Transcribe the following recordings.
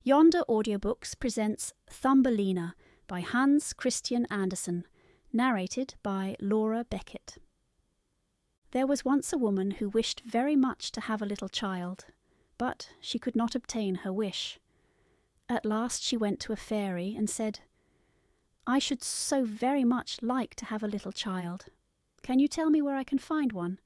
Yonder Audiobooks presents Thumbelina by Hans Christian Andersen, narrated by Laura Beckett. There was once a woman who wished very much to have a little child, but she could not obtain her wish. At last she went to a fairy and said, "I should so very much like to have a little child. Can you tell me where I can find one?"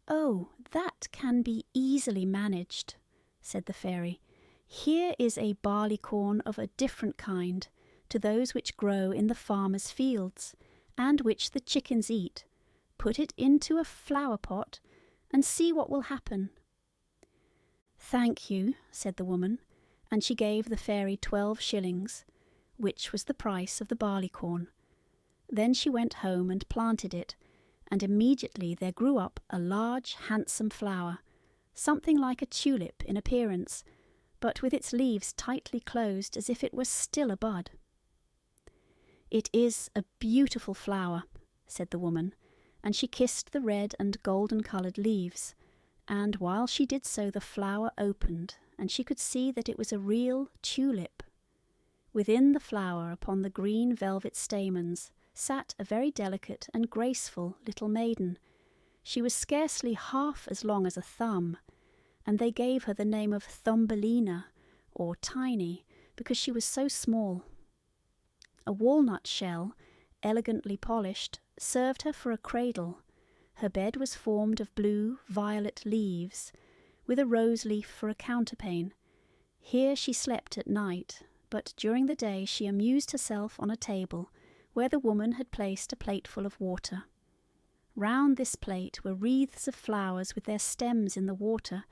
"Oh, that can be easily managed," said the fairy. "Here is a barley corn of a different kind to those which grow in the farmer's fields, and which the chickens eat. Put it into a flower pot, and see what will happen." "Thank you," said the woman, and she gave the fairy 12 shillings, which was the price of the barley corn. Then she went home and planted it, and immediately there grew up a large, handsome flower, something like a tulip in appearance, but with its leaves tightly closed as if it were still a bud. "It is a beautiful flower," said the woman, and she kissed the red and golden-coloured leaves, and while she did so the flower opened, and she could see that it was a real tulip. Within the flower, upon the green velvet stamens, sat a very delicate and graceful little maiden. She was scarcely half as long as a thumb, and they gave her the name of Thumbelina, or Tiny, because she was so small. A walnut shell, elegantly polished, served her for a cradle. Her bed was formed of blue violet leaves, with a rose leaf for a counterpane. Here she slept at night, but during the day she amused herself on a table, where the woman had placed a plateful of water. Round this plate were wreaths of flowers with their stems in the water,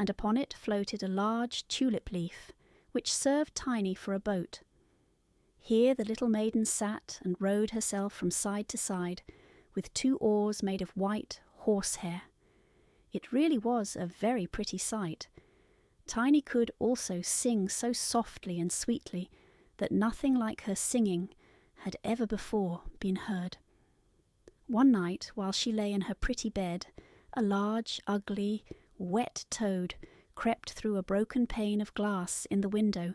and upon it floated a large tulip leaf, which served Tiny for a boat. Here the little maiden sat and rowed herself from side to side, with 2 oars made of white horsehair. It really was a very pretty sight. Tiny could also sing so softly and sweetly that nothing like her singing had ever before been heard. One night, while she lay in her pretty bed, a large, ugly, wet toad crept through a broken pane of glass in the window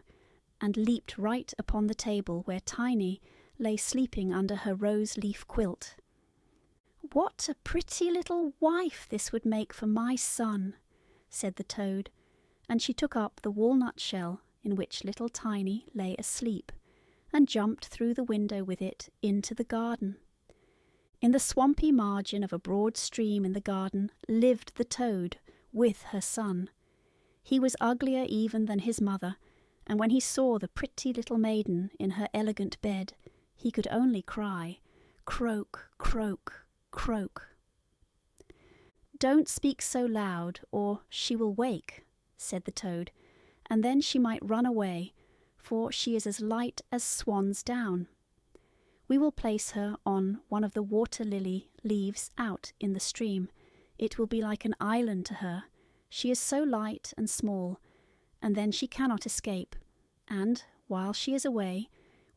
and leaped right upon the table where Tiny lay sleeping under her rose-leaf quilt. "What a pretty little wife this would make for my son," said the toad, and she took up the walnut shell in which little Tiny lay asleep, and jumped through the window with it into the garden. In the swampy margin of a broad stream in the garden lived the toad with her son. He was uglier even than his mother, and when he saw the pretty little maiden in her elegant bed, he could only cry, "Croak, croak, croak." "Don't speak so loud, or she will wake," said the toad, "and then she might run away, for she is as light as swan's down. We will place her on one of the water-lily leaves out in the stream. It will be like an island to her. She is so light and small, and then she cannot escape. And, while she is away,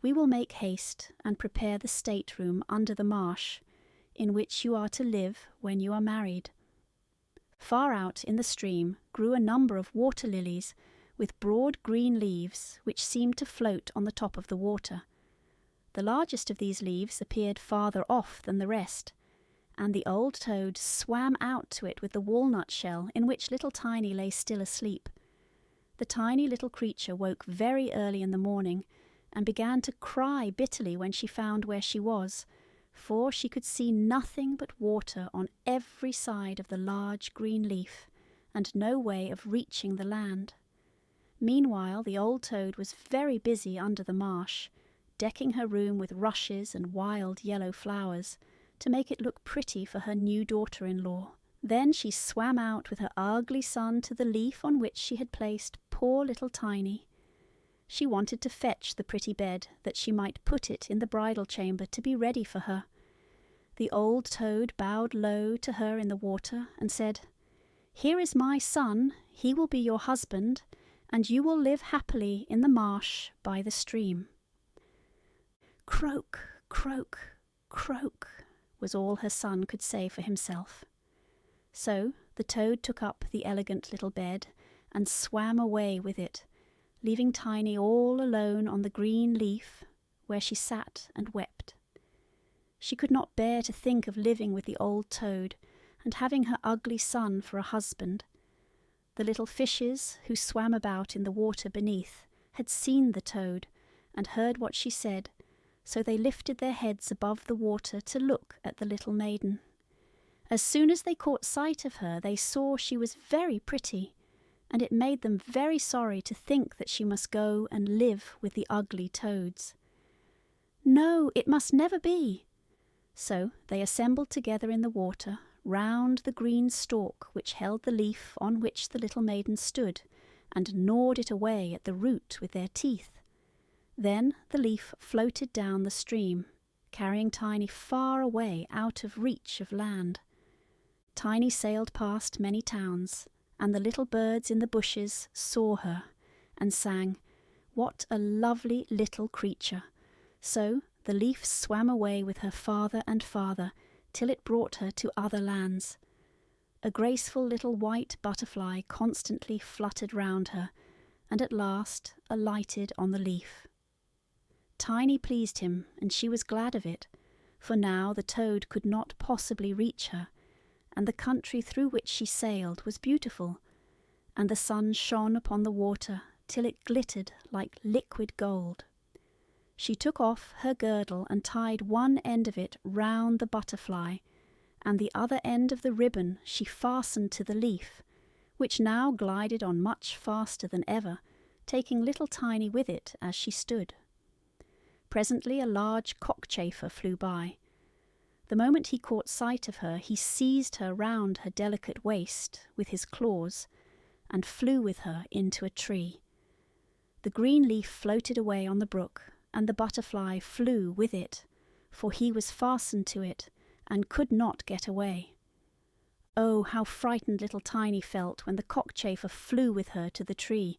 we will make haste and prepare the state-room under the marsh, in which you are to live when you are married." Far out in the stream grew a number of water-lilies with broad green leaves which seemed to float on the top of the water. The largest of these leaves appeared farther off than the rest, and the old toad swam out to it with the walnut shell in which little Tiny lay still asleep. The tiny little creature woke very early in the morning, and began to cry bitterly when she found where she was, for she could see nothing but water on every side of the large green leaf, and no way of reaching the land. Meanwhile the old toad was very busy under the marsh, decking her room with rushes and wild yellow flowers, to make it look pretty for her new daughter-in-law. Then she swam out with her ugly son to the leaf on which she had placed poor little Tiny. She wanted to fetch the pretty bed, that she might put it in the bridal chamber to be ready for her. The old toad bowed low to her in the water, and said, "Here is my son, he will be your husband, and you will live happily in the marsh by the stream." "Croak, croak, croak," was all her son could say for himself. So the toad took up the elegant little bed and swam away with it, leaving Tiny all alone on the green leaf, where she sat and wept. She could not bear to think of living with the old toad, and having her ugly son for a husband. The little fishes, who swam about in the water beneath, had seen the toad, and heard what she said, so they lifted their heads above the water to look at the little maiden. As soon as they caught sight of her, they saw she was very pretty, and it made them very sorry to think that she must go and live with the ugly toads. No, it must never be. So they assembled together in the water, round the green stalk which held the leaf on which the little maiden stood, and gnawed it away at the root with their teeth. Then the leaf floated down the stream, carrying Tiny far away out of reach of land. Tiny sailed past many towns, and the little birds in the bushes saw her, and sang, "What a lovely little creature!" So the leaf swam away with her farther and farther, till it brought her to other lands. A graceful little white butterfly constantly fluttered round her, and at last alighted on the leaf. Tiny pleased him, and she was glad of it, for now the toad could not possibly reach her, and the country through which she sailed was beautiful, and the sun shone upon the water till it glittered like liquid gold. She took off her girdle and tied one end of it round the butterfly, and the other end of the ribbon she fastened to the leaf, which now glided on much faster than ever, taking little Tiny with it as she stood. Presently a large cockchafer flew by. The moment he caught sight of her, he seized her round her delicate waist with his claws, and flew with her into a tree. The green leaf floated away on the brook, and the butterfly flew with it, for he was fastened to it, and could not get away. Oh, how frightened little Tiny felt when the cockchafer flew with her to the tree!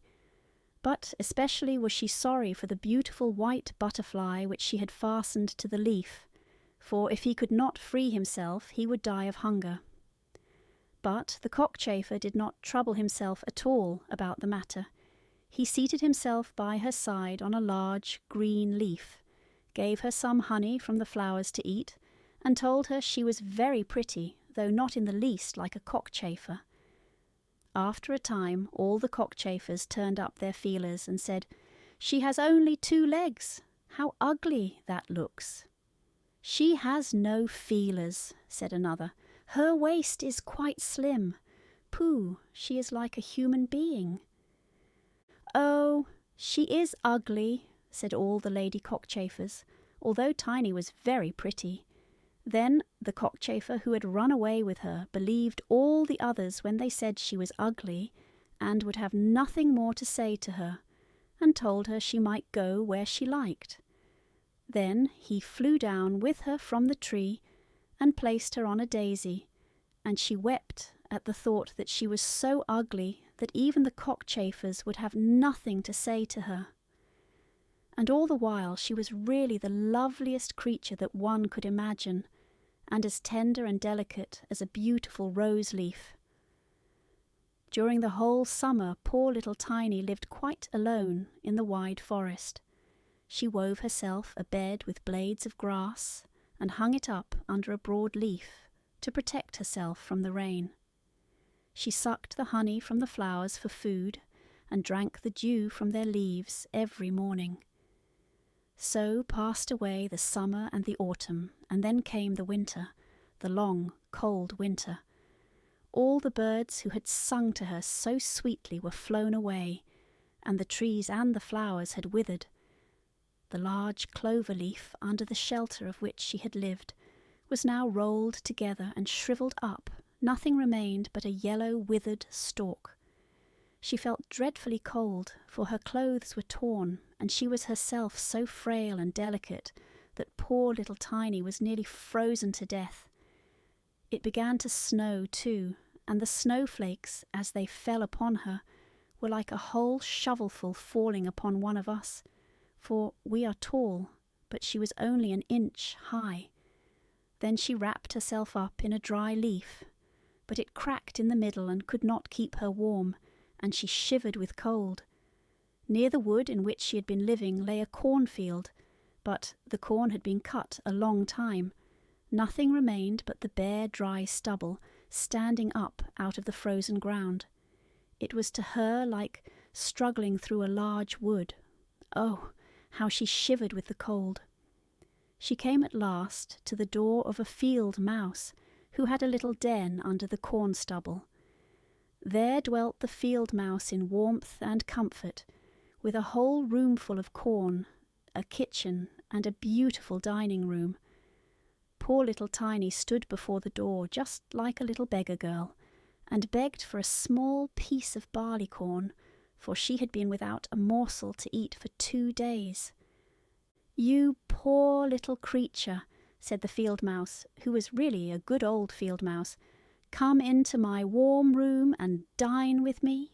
But especially was she sorry for the beautiful white butterfly which she had fastened to the leaf, for if he could not free himself he would die of hunger. But the cockchafer did not trouble himself at all about the matter. He seated himself by her side on a large green leaf, gave her some honey from the flowers to eat, and told her she was very pretty, though not in the least like a cockchafer. After a time all the cockchafers turned up their feelers and said, "She has only 2 legs. How ugly that looks." "She has no feelers," said another. "Her waist is quite slim. Pooh, she is like a human being." "Oh, she is ugly," said all the lady cockchafers, although Tiny was very pretty. Then the cockchafer who had run away with her believed all the others when they said she was ugly, and would have nothing more to say to her, and told her she might go where she liked. Then he flew down with her from the tree, and placed her on a daisy, and she wept at the thought that she was so ugly that even the cockchafers would have nothing to say to her. And all the while she was really the loveliest creature that one could imagine, and as tender and delicate as a beautiful rose leaf. During the whole summer poor little Tiny lived quite alone in the wide forest. She wove herself a bed with blades of grass, and hung it up under a broad leaf to protect herself from the rain. She sucked the honey from the flowers for food, and drank the dew from their leaves every morning. So passed away the summer and the autumn, and then came the winter, the long, cold winter. All the birds who had sung to her so sweetly were flown away, and the trees and the flowers had withered. The large clover leaf, under the shelter of which she had lived, was now rolled together and shriveled up. Nothing remained but a yellow, withered stalk. She felt dreadfully cold, for her clothes were torn, and she was herself so frail and delicate that poor little Tiny was nearly frozen to death. It began to snow too, and the snowflakes, as they fell upon her, were like a whole shovelful falling upon one of us, for we are tall, but she was only an inch high. Then she wrapped herself up in a dry leaf, but it cracked in the middle and could not keep her warm, and she shivered with cold. Near the wood in which she had been living lay a cornfield, but the corn had been cut a long time. Nothing remained but the bare, dry stubble standing up out of the frozen ground. It was to her like struggling through a large wood. Oh, how she shivered with the cold! She came at last to the door of a field mouse, who had a little den under the corn stubble. There dwelt the field mouse in warmth and comfort, with a whole roomful of corn, a kitchen, and a beautiful dining room. Poor little Tiny stood before the door just like a little beggar girl, and begged for a small piece of barley corn, for she had been without a morsel to eat for 2 days. "You poor little creature," said the field mouse, who was really a good old field mouse, "come into my warm room and dine with me."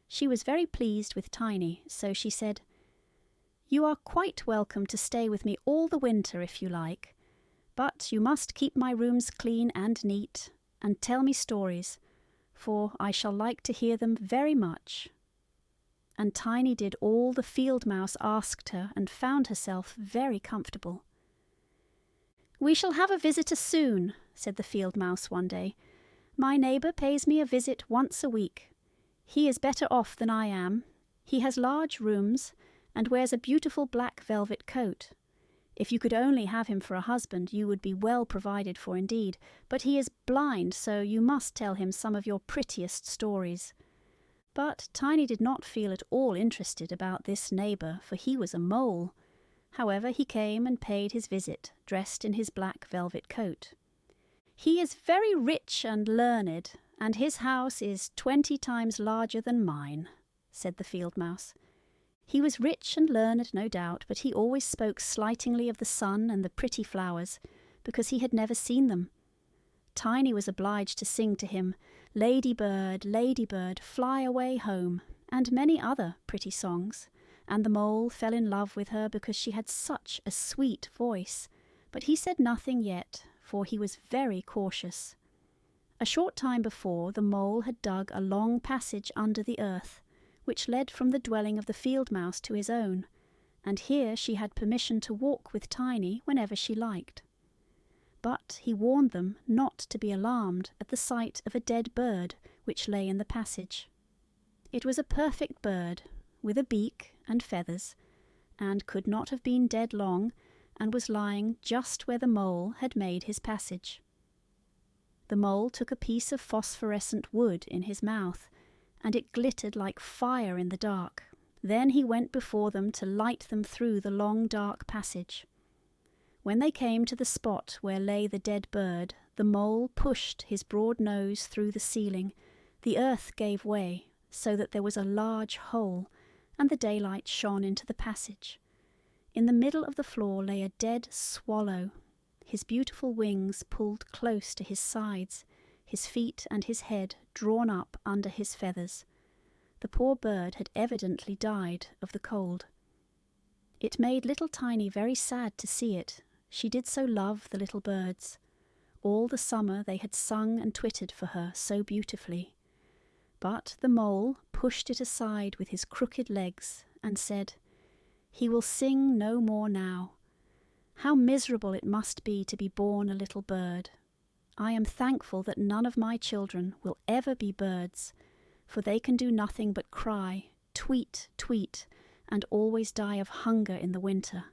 She was very pleased with Tiny, so she said, "You are quite welcome to stay with me all the winter if you like, but you must keep my rooms clean and neat, and tell me stories, for I shall like to hear them very much." And Tiny did all the field mouse asked her and found herself very comfortable. "We shall have a visitor soon," said the field mouse one day. "My neighbour pays me a visit once a week. He is better off than I am. He has large rooms, and wears a beautiful black velvet coat. If you could only have him for a husband, you would be well provided for indeed, but he is blind, so you must tell him some of your prettiest stories." But Tiny did not feel at all interested about this neighbour, for he was a mole. However, he came and paid his visit, dressed in his black velvet coat. "He is very rich and learned, and his house is 20 times larger than mine," said the field mouse. He was rich and learned, no doubt, but he always spoke slightingly of the sun and the pretty flowers, because he had never seen them. Tiny was obliged to sing to him, Lady bird, fly away home," and many other pretty songs, and the mole fell in love with her because she had such a sweet voice, but he said nothing yet, for he was very cautious. A short time before, the mole had dug a long passage under the earth, which led from the dwelling of the field mouse to his own, and here she had permission to walk with Tiny whenever she liked. But he warned them not to be alarmed at the sight of a dead bird which lay in the passage. It was a perfect bird, with a beak and feathers, and could not have been dead long, and was lying just where the mole had made his passage. The mole took a piece of phosphorescent wood in his mouth, and it glittered like fire in the dark. Then he went before them to light them through the long dark passage. When they came to the spot where lay the dead bird, the mole pushed his broad nose through the ceiling. The earth gave way, so that there was a large hole, and the daylight shone into the passage. In the middle of the floor lay a dead swallow, his beautiful wings pulled close to his sides, his feet and his head drawn up under his feathers. The poor bird had evidently died of the cold. It made little Tiny very sad to see it. She did so love the little birds. All the summer they had sung and twittered for her so beautifully. But the mole pushed it aside with his crooked legs and said, "He will sing no more now. How miserable it must be to be born a little bird. I am thankful that none of my children will ever be birds, for they can do nothing but cry, tweet, tweet, and always die of hunger in the winter."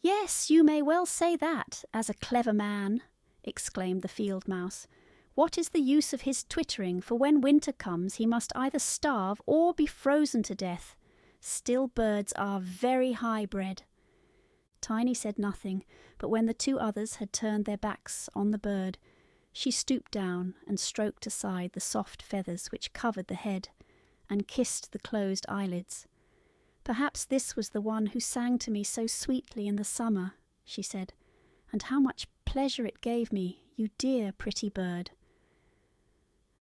"Yes, you may well say that, as a clever man," exclaimed the field mouse. "What is the use of his twittering, for when winter comes he must either starve or be frozen to death. Still, birds are very high-bred." Tiny said nothing, but when the 2 others had turned their backs on the bird, she stooped down and stroked aside the soft feathers which covered the head, and kissed the closed eyelids. "Perhaps this was the one who sang to me so sweetly in the summer," she said, "and how much pleasure it gave me, you dear pretty bird."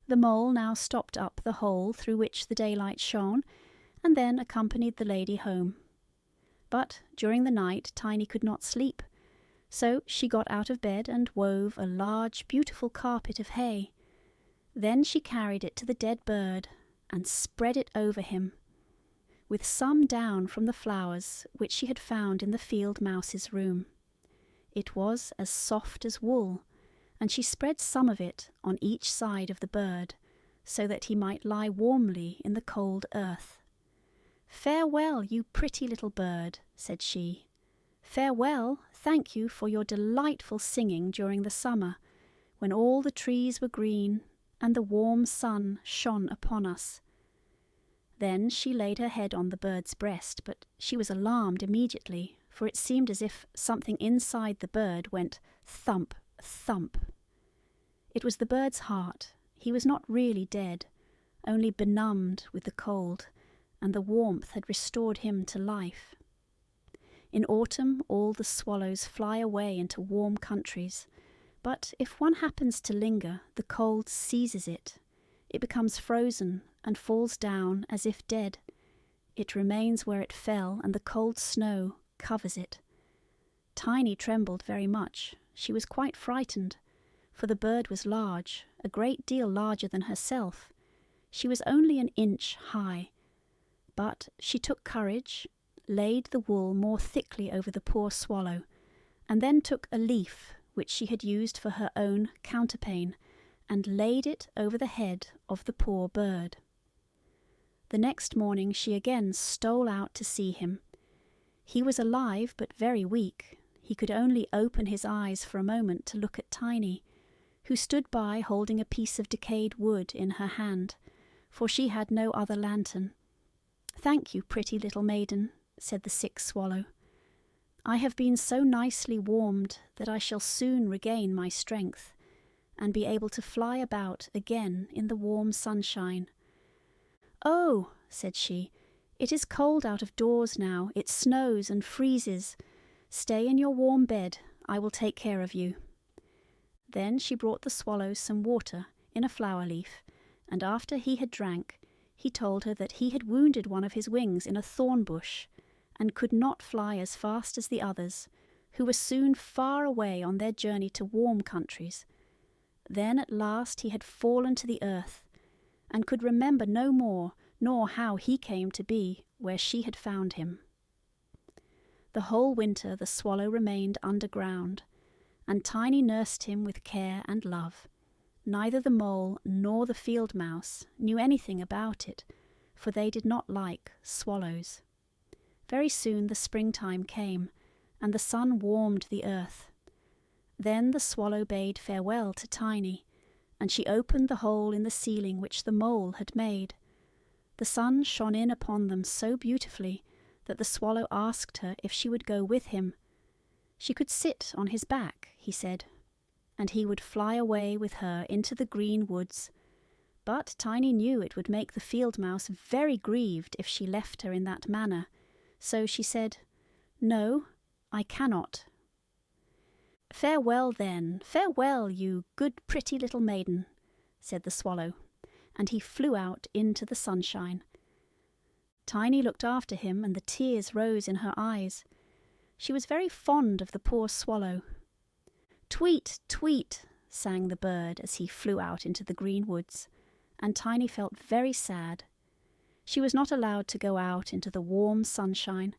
The mole now stopped up the hole through which the daylight shone, and then accompanied the lady home. But during the night Tiny could not sleep, so she got out of bed and wove a large, beautiful carpet of hay. Then she carried it to the dead bird and spread it over him. with some down from the flowers which she had found in the field mouse's room. It was as soft as wool, and she spread some of it on each side of the bird, so that he might lie warmly in the cold earth. "Farewell, you pretty little bird," said she. "Farewell, thank you for your delightful singing during the summer, when all the trees were green and the warm sun shone upon us." Then she laid her head on the bird's breast, but she was alarmed immediately, for it seemed as if something inside the bird went thump, thump. It was the bird's heart. He was not really dead, only benumbed with the cold, and the warmth had restored him to life. In autumn all the swallows fly away into warm countries, but if one happens to linger, the cold seizes it. It becomes frozen and falls down as if dead. It remains where it fell, and the cold snow covers it. Tiny trembled very much. She was quite frightened, for the bird was large, a great deal larger than herself. She was only an inch high. But she took courage, laid the wool more thickly over the poor swallow, and then took a leaf which she had used for her own counterpane, and laid it over the head of the poor bird. The next morning she again stole out to see him. He was alive but very weak. He could only open his eyes for a moment to look at Tiny, who stood by holding a piece of decayed wood in her hand, for she had no other lantern. "Thank you, pretty little maiden," said the sick swallow. "I have been so nicely warmed that I shall soon regain my strength, and be able to fly about again in the warm sunshine." "Oh," said she, "it is cold out of doors now. It snows and freezes. Stay in your warm bed. I will take care of you." Then she brought the swallow some water in a flower leaf, and after he had drank, he told her that he had wounded one of his wings in a thorn bush, and could not fly as fast as the others, who were soon far away on their journey to warm countries. Then at last he had fallen to the earth, and could remember no more, nor how he came to be where she had found him. The whole winter the swallow remained underground, and Tiny nursed him with care and love. Neither the mole nor the field mouse knew anything about it, for they did not like swallows. Very soon the springtime came, and the sun warmed the earth. Then the swallow bade farewell to Tiny, and she opened the hole in the ceiling which the mole had made. The sun shone in upon them so beautifully that the swallow asked her if she would go with him. She could sit on his back, he said, and he would fly away with her into the green woods. But Tiny knew it would make the field mouse very grieved if she left her in that manner, so she said, "No, I cannot." "Farewell then, farewell, you good pretty little maiden," said the swallow, and he flew out into the sunshine. Tiny looked after him, and the tears rose in her eyes. She was very fond of the poor swallow. "Tweet, tweet," sang the bird as he flew out into the green woods, and Tiny felt very sad. She was not allowed to go out into the warm sunshine.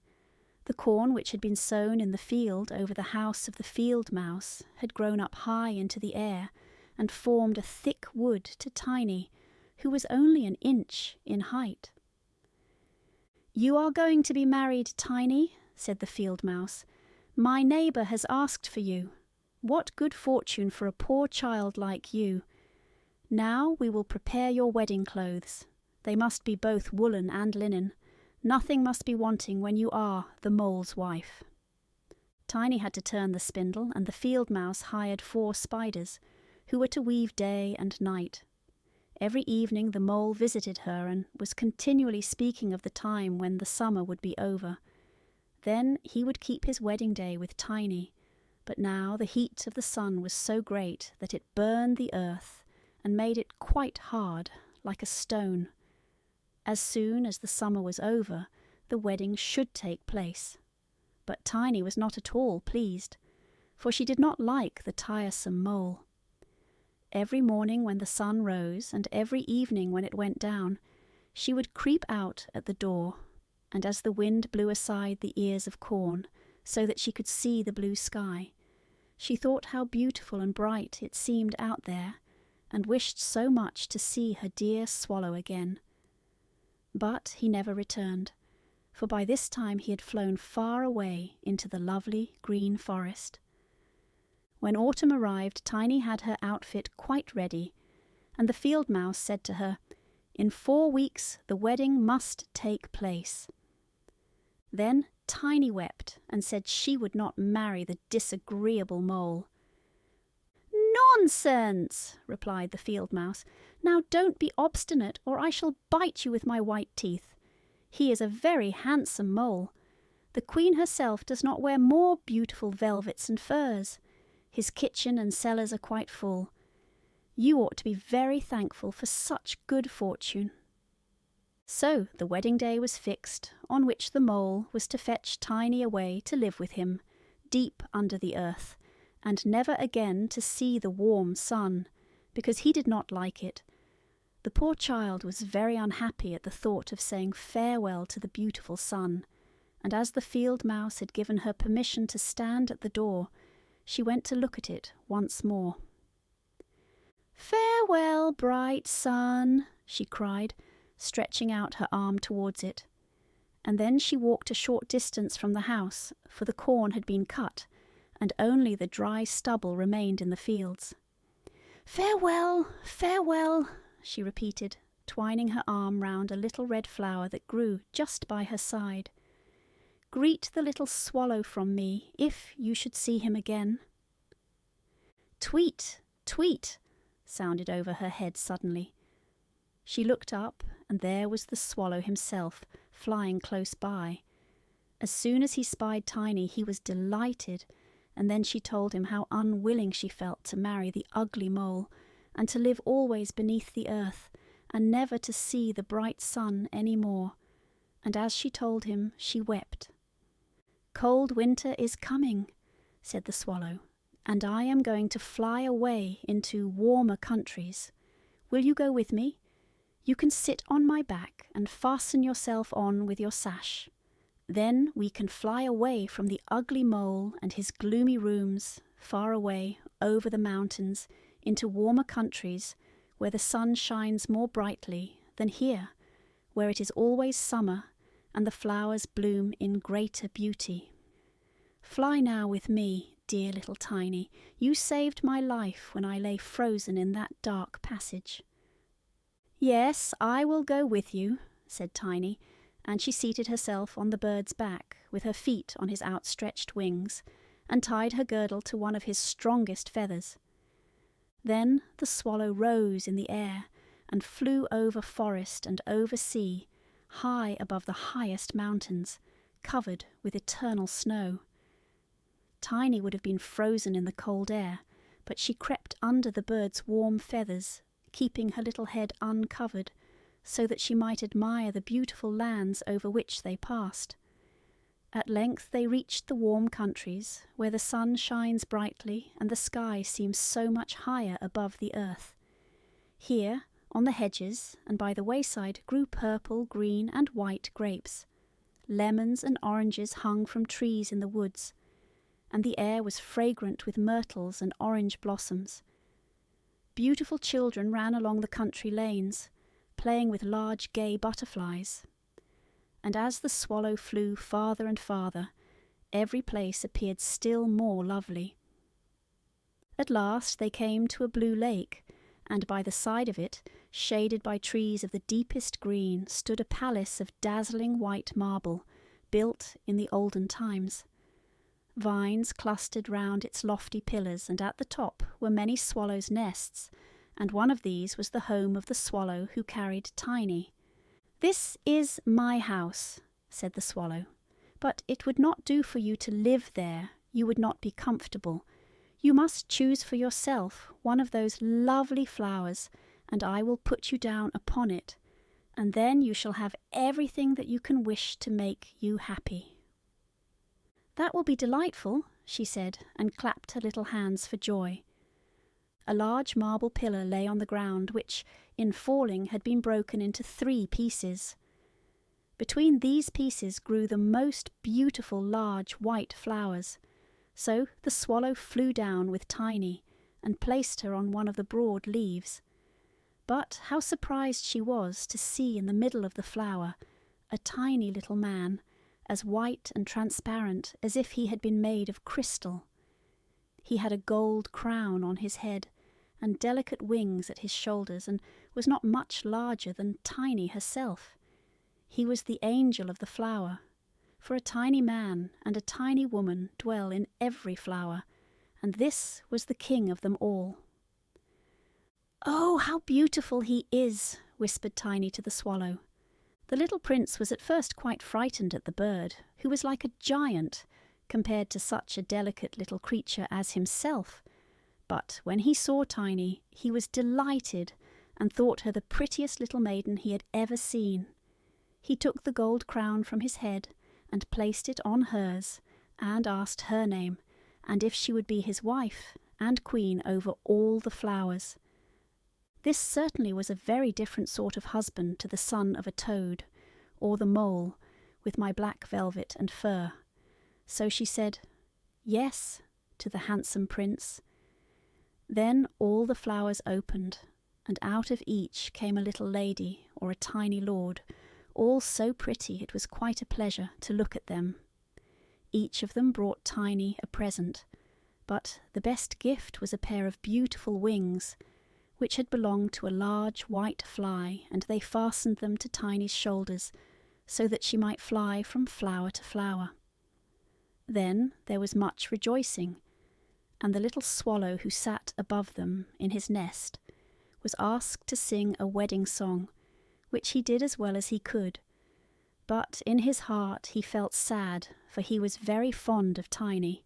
The corn which had been sown in the field over the house of the field mouse had grown up high into the air, and formed a thick wood to Tiny, who was only an inch in height. "You are going to be married, Tiny," said the field mouse. "My neighbour has asked for you. What good fortune for a poor child like you. Now we will prepare your wedding clothes. They must be both woolen and linen. Nothing must be wanting when you are the mole's wife." Tiny had to turn the spindle, and the field mouse hired 4 spiders, who were to weave day and night. Every evening the mole visited her, and was continually speaking of the time when the summer would be over. Then he would keep his wedding day with Tiny, but now the heat of the sun was so great that it burned the earth, and made it quite hard, like a stone. As soon as the summer was over, the wedding should take place. But Tiny was not at all pleased, for she did not like the tiresome mole. Every morning when the sun rose, and every evening when it went down, she would creep out at the door. and as the wind blew aside the ears of corn, so that she could see the blue sky, she thought how beautiful and bright it seemed out there, and wished so much to see her dear swallow again. But he never returned, for by this time he had flown far away into the lovely green forest. When autumn arrived, Tiny had her outfit quite ready, and the field mouse said to her, "In 4 weeks the wedding must take place." Then Tiny wept and said she would not marry the disagreeable mole. "Nonsense!" replied the field mouse. "Now don't be obstinate, or I shall bite you with my white teeth. He is a very handsome mole. The queen herself does not wear more beautiful velvets and furs. His kitchen and cellars are quite full. You ought to be very thankful for such good fortune." So the wedding day was fixed, on which the mole was to fetch Tiny away to live with him, deep under the earth, and never again to see the warm sun, because he did not like it. The poor child was very unhappy at the thought of saying farewell to the beautiful sun, and as the field mouse had given her permission to stand at the door, she went to look at it once more. "Farewell, bright sun," she cried, stretching out her arm towards it. And then she walked a short distance from the house, for the corn had been cut, and only the dry stubble remained in the fields. "Farewell, farewell," she repeated, twining her arm round a little red flower that grew just by her side. "Greet the little swallow from me, if you should see him again." "Tweet, tweet," sounded over her head suddenly. She looked up, and there was the swallow himself, flying close by. As soon as he spied Tiny, he was delighted, and then she told him how unwilling she felt to marry the ugly mole, and to live always beneath the earth, and never to see the bright sun any more. And as she told him, she wept. "Cold winter is coming," said the swallow, "and I am going to fly away into warmer countries. Will you go with me? You can sit on my back and fasten yourself on with your sash. Then we can fly away from the ugly mole and his gloomy rooms, far away over the mountains, into warmer countries where the sun shines more brightly than here, where it is always summer and the flowers bloom in greater beauty. Fly now with me, dear little Tiny. You saved my life when I lay frozen in that dark passage." "Yes, I will go with you," said Tiny, and she seated herself on the bird's back, with her feet on his outstretched wings, and tied her girdle to one of his strongest feathers. Then the swallow rose in the air, and flew over forest and over sea, high above the highest mountains, covered with eternal snow. Tiny would have been frozen in the cold air, but she crept under the bird's warm feathers, keeping her little head uncovered, so that she might admire the beautiful lands over which they passed. At length they reached the warm countries, where the sun shines brightly and the sky seems so much higher above the earth. Here, on the hedges and by the wayside, grew purple, green, and white grapes. Lemons and oranges hung from trees in the woods, and the air was fragrant with myrtles and orange blossoms. Beautiful children ran along the country lanes, playing with large gay butterflies. And as the swallow flew farther and farther, every place appeared still more lovely. At last they came to a blue lake, and by the side of it, shaded by trees of the deepest green, stood a palace of dazzling white marble, built in the olden times. Vines clustered round its lofty pillars, and at the top were many swallows' nests, and one of these was the home of the swallow who carried Tiny. "This is my house," said the swallow, "but it would not do for you to live there. You would not be comfortable. You must choose for yourself one of those lovely flowers, and I will put you down upon it, and then you shall have everything that you can wish to make you happy." "That will be delightful," she said, and clapped her little hands for joy. A large marble pillar lay on the ground, which, in falling, had been broken into 3 pieces. Between these pieces grew the most beautiful large white flowers. So the swallow flew down with Tiny and placed her on one of the broad leaves. But how surprised she was to see in the middle of the flower a tiny little man, as white and transparent as if he had been made of crystal. He had a gold crown on his head and delicate wings at his shoulders, and was not much larger than Tiny herself. He was the angel of the flower, for a tiny man and a tiny woman dwell in every flower, and this was the king of them all. "Oh, how beautiful he is!" whispered Tiny to the swallow. The little prince was at first quite frightened at the bird, who was like a giant compared to such a delicate little creature as himself. But when he saw Tiny, he was delighted and thought her the prettiest little maiden he had ever seen. He took the gold crown from his head and placed it on hers, and asked her name, and if she would be his wife and queen over all the flowers. This certainly was a very different sort of husband to the son of a toad, or the mole, with my black velvet and fur. So she said, "Yes," to the handsome prince. Then all the flowers opened, and out of each came a little lady or a tiny lord, all so pretty it was quite a pleasure to look at them. Each of them brought Tiny a present, but the best gift was a pair of beautiful wings, which had belonged to a large white fly, and they fastened them to Tiny's shoulders, so that she might fly from flower to flower. Then there was much rejoicing, and the little swallow who sat above them in his nest was asked to sing a wedding song, which he did as well as he could. But in his heart he felt sad, for he was very fond of Tiny,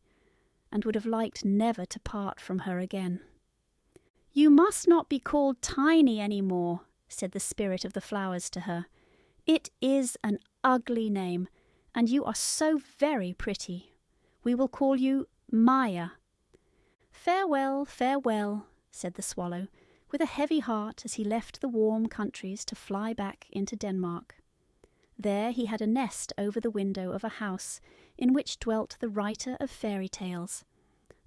and would have liked never to part from her again. "You must not be called Tiny any more," said the spirit of the flowers to her. "It is an ugly name, and you are so very pretty. We will call you Maya." "Farewell, farewell," said the swallow, with a heavy heart as he left the warm countries to fly back into Denmark. There he had a nest over the window of a house in which dwelt the writer of fairy tales.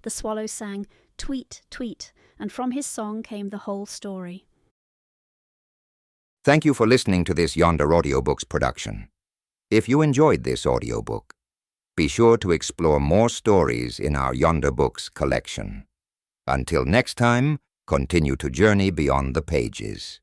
The swallow sang "Tweet, tweet," and from his song came the whole story. Thank you for listening to this Yonder Audiobooks production. If you enjoyed this audiobook, be sure to explore more stories in our Yonder Books collection. Until next time, continue to journey beyond the pages.